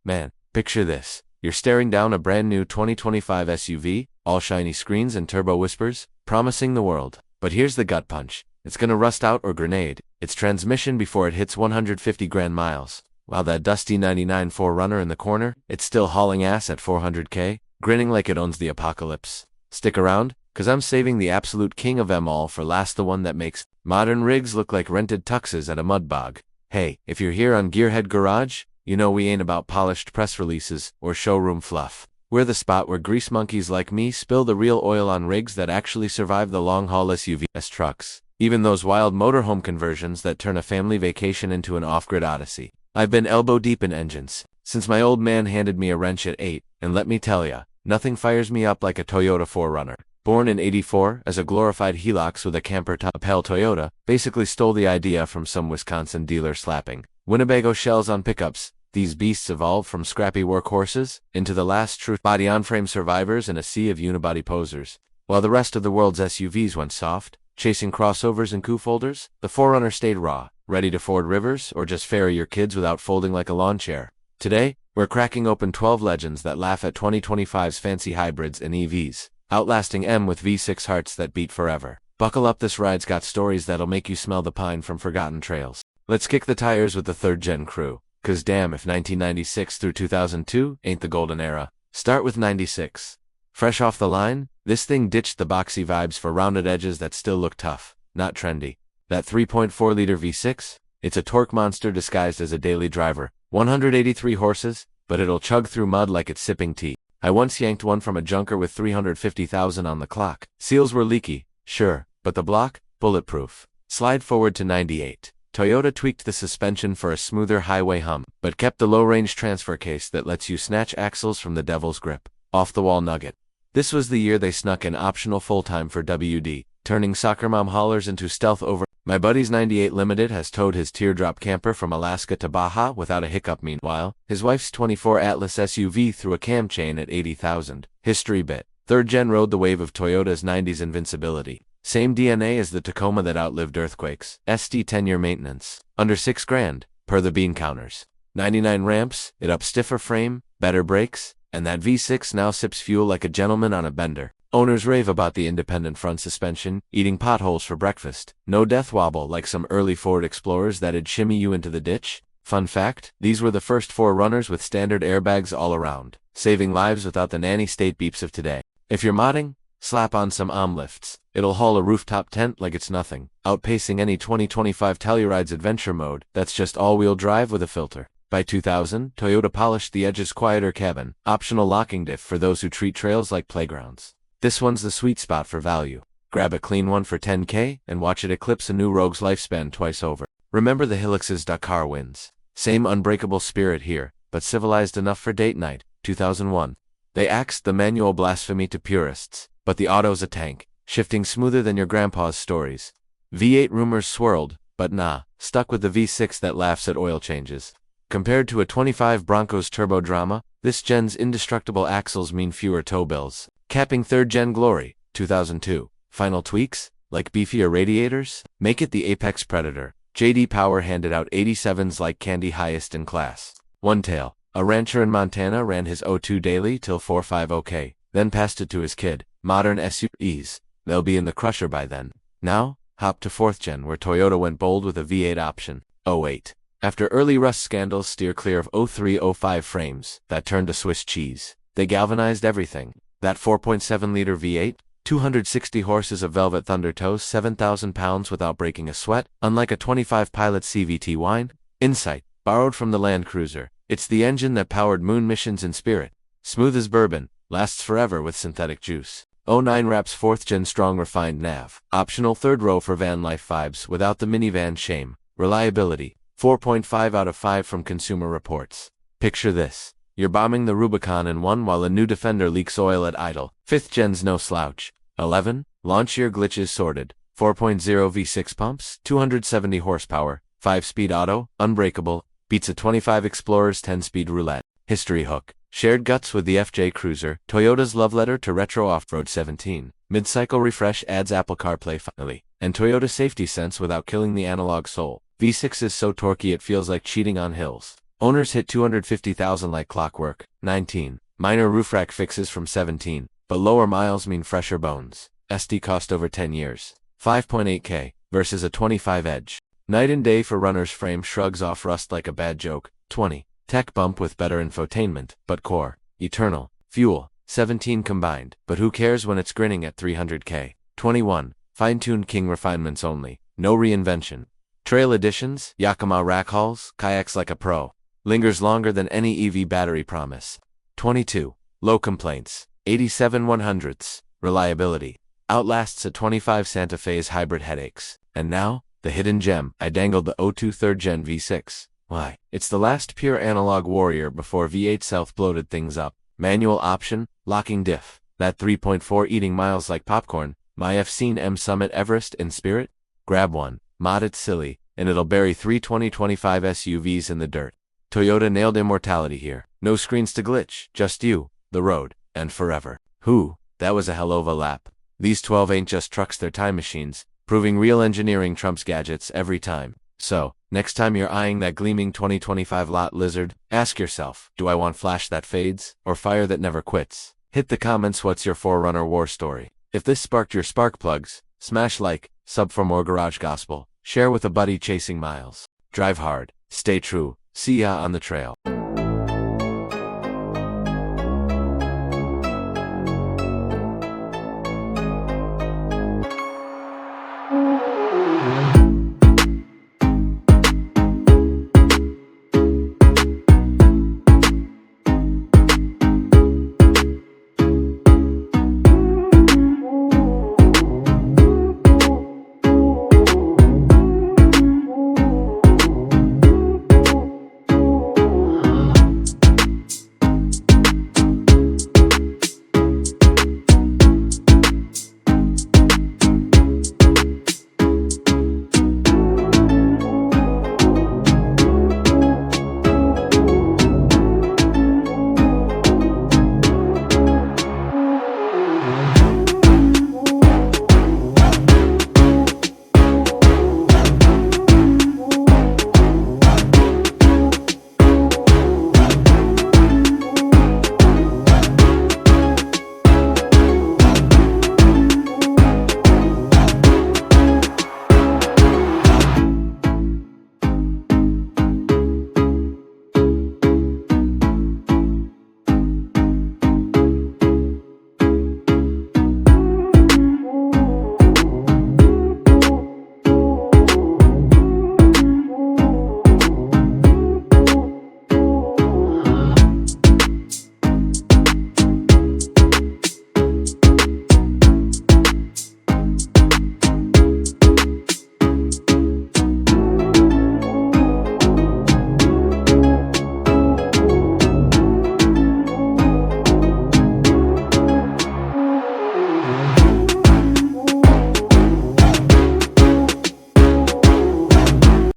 Man, picture this. You're staring down a brand new 2025 SUV, all shiny screens and turbo whispers, promising the world. But here's the gut punch. It's gonna rust out or grenade its transmission before it hits 150 grand miles. While that dusty 99 4Runner in the corner, it's still hauling ass at 400k, grinning like it owns the apocalypse. Stick around, cause I'm saving the absolute king of them all for last, the one that makes modern rigs look like rented tuxes at a mud bog. Hey, if you're here on Gearhead Garage, you know we ain't about polished press releases or showroom fluff. We're the spot where grease monkeys like me spill the real oil on rigs that actually survive the long-haul SUVs trucks. Even those wild motorhome conversions that turn a family vacation into an off-grid odyssey. I've been elbow deep in engines since my old man handed me a wrench at 8, and let me tell ya, nothing fires me up like a Toyota 4Runner. Born in '84 as a glorified Hilux with a camper top, Toyota basically stole the idea from some Wisconsin dealer slapping Winnebago shells on pickups. These beasts evolved from scrappy workhorses into the last true body-on-frame survivors in a sea of unibody posers. While the rest of the world's SUVs went soft, chasing crossovers and coupe folders, the 4Runner stayed raw, ready to ford rivers or just ferry your kids without folding like a lawn chair. Today, we're cracking open 12 legends that laugh at 2025's fancy hybrids and EVs, outlasting M with V6 hearts that beat forever. Buckle up, this ride's got stories that'll make you smell the pine from forgotten trails. Let's kick the tires with the third-gen crew, cause damn if 1996 through 2002 ain't the golden era. Start with 96. Fresh off the line, this thing ditched the boxy vibes for rounded edges that still look tough, not trendy. That 3.4-liter V6? It's a torque monster disguised as a daily driver. 183 horses, but it'll chug through mud like it's sipping tea. I once yanked one from a junker with 350,000 on the clock. Seals were leaky, sure, but the block? Bulletproof. Slide forward to 98. Toyota tweaked the suspension for a smoother highway hum, but kept the low-range transfer case that lets you snatch axles from the devil's grip. Off-the-wall nugget. This was the year they snuck in optional full-time for WD, turning soccer mom haulers into stealth over. My buddy's 98 Limited has towed his teardrop camper from Alaska to Baja without a hiccup. Meanwhile, his wife's 24 Atlas SUV threw a cam chain at 80,000. History bit. Third gen rode the wave of Toyota's 90s invincibility. Same DNA as the Tacoma that outlived earthquakes. SD 10-year maintenance. Under 6 grand, per the bean counters. 99 ramps, it up stiffer frame, better brakes, and that V6 now sips fuel like a gentleman on a bender. Owners rave about the independent front suspension, eating potholes for breakfast. No death wobble like some early Ford Explorers that'd shimmy you into the ditch. Fun fact, these were the first 4Runners with standard airbags all around, saving lives without the nanny state beeps of today. If you're modding, slap on some arm lifts. It'll haul a rooftop tent like it's nothing, outpacing any 2025 Telluride's adventure mode that's just all-wheel drive with a filter. By 2000, Toyota polished the edge's quieter cabin, optional locking diff for those who treat trails like playgrounds. This one's the sweet spot for value. Grab a clean one for 10k and watch it eclipse a new Rogue's lifespan twice over. Remember the Hilux's Dakar wins. Same unbreakable spirit here, but civilized enough for date night. 2001. They axed the manual blasphemy to purists, but the auto's a tank, shifting smoother than your grandpa's stories. V8 rumors swirled, but nah, stuck with the V6 that laughs at oil changes. Compared to a 25 Broncos turbo drama, this gen's indestructible axles mean fewer tow bills. Capping third-gen glory. 2002. Final tweaks, like beefier radiators, make it the apex predator. J.D. Power handed out 87s like candy, highest in class. One tail. A rancher in Montana ran his O2 daily till 450k, then passed it to his kid. Modern SUVs. They'll be in the crusher by then. Now, hop to 4th gen where Toyota went bold with a V8 option. 08. After early rust scandals, steer clear of 03-05 frames that turned to Swiss cheese. They galvanized everything. That 4.7-liter V8, 260 horses of velvet thunder tows 7,000 pounds without breaking a sweat, unlike a 25 Pilot CVT whine. Insight, borrowed from the Land Cruiser. It's the engine that powered moon missions in spirit. Smooth as bourbon, lasts forever with synthetic juice. 09 wraps 4th gen strong refined nav. Optional third row for van life vibes without the minivan shame. Reliability, 4.5 out of 5 from Consumer Reports. Picture this. You're bombing the Rubicon in one while a new Defender leaks oil at idle. 5th gen's no slouch. 11. Launch year glitches sorted. 4.0 V6 pumps, 270 horsepower, 5-speed auto, unbreakable, beats a 25 Explorer's 10-speed roulette. History hook. Shared guts with the FJ Cruiser. Toyota's love letter to retro off-road. 17. Mid-cycle refresh adds Apple CarPlay finally. And Toyota safety sense without killing the analog soul. V6 is so torquey it feels like cheating on hills. Owners hit 250,000 like clockwork. 19. Minor roof rack fixes from 17. But lower miles mean fresher bones. SD cost over 10 years. 5.8K versus a 25 edge. Night and day for runners. Frame shrugs off rust like a bad joke. 20. Tech bump with better infotainment, but core. Eternal. Fuel. 17 combined. But who cares when it's grinning at 300K. 21. Fine-tuned king refinements only. No reinvention. Trail editions, Yakima rack hauls, kayaks like a pro. Lingers longer than any EV battery promise. 22. Low complaints. 87 100ths. Reliability. Outlasts a 25 Santa Fe's hybrid headaches. And now, the hidden gem. I dangled the O2 3rd Gen V6. Why? It's the last pure analog warrior before V8 self-bloated things up. Manual option, locking diff. That 3.4 eating miles like popcorn. My I've seen M Summit Everest in spirit? Grab one. Mod it silly, and it'll bury 3 2025 SUVs in the dirt. Toyota nailed immortality here. No screens to glitch, just you, the road, and forever. Whew, that was a hell of a lap. These 12 ain't just trucks, they're time machines, proving real engineering trumps gadgets every time. So, next time you're eyeing that gleaming 2025 lot lizard, ask yourself, do I want flash that fades, or fire that never quits? Hit the comments, what's your 4Runner war story? If this sparked your spark plugs, smash like, sub for more garage gospel, share with a buddy chasing miles. Drive hard, stay true, see ya on the trail.